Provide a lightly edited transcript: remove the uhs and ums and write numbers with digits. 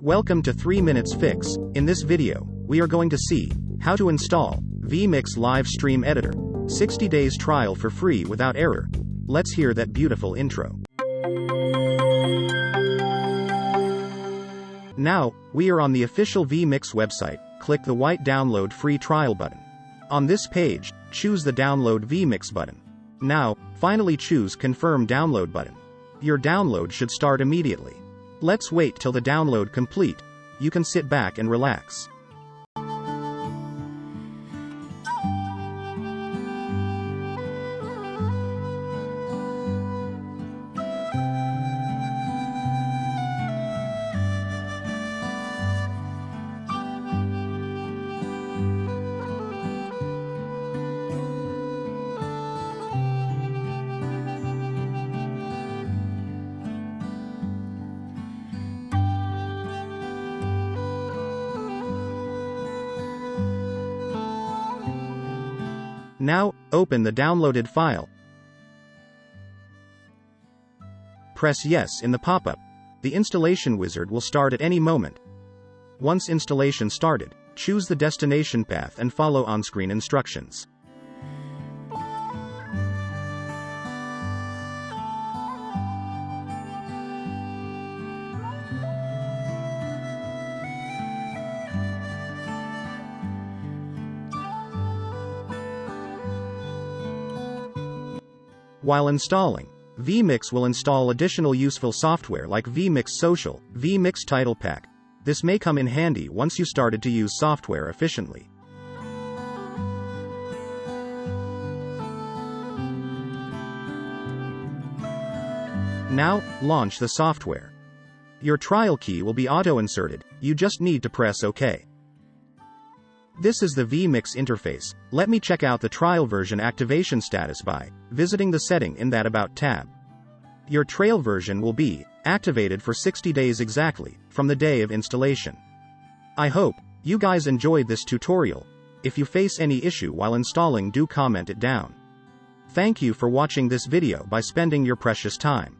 Welcome to 3 Minutes Fix. In this video, we are going to see how to install VMix Live Stream Editor. 60 days trial for free without error. Let's hear that beautiful intro. Now, we are on the official VMix website. Click the white Download Free Trial button. On this page, choose the Download VMix button. Now, finally choose Confirm Download button. Your download should start immediately. Let's wait till the download complete. You can sit back and relax. Now, open the downloaded file. Press Yes in the pop-up. The installation wizard will start at any moment. Once installation started, choose the destination path and follow on-screen instructions. While installing, VMix will install additional useful software like VMix Social, VMix Title Pack. This may come in handy once you started to use software efficiently. Now, launch the software. Your trial key will be auto-inserted, you just need to press OK. This is the VMix interface. Let me check out the trial version activation status by visiting the setting in that About tab. Your trial version will be activated for 60 days exactly, from the day of installation. I hope you guys enjoyed this tutorial. If you face any issue while installing, do comment it down. Thank you for watching this video by spending your precious time.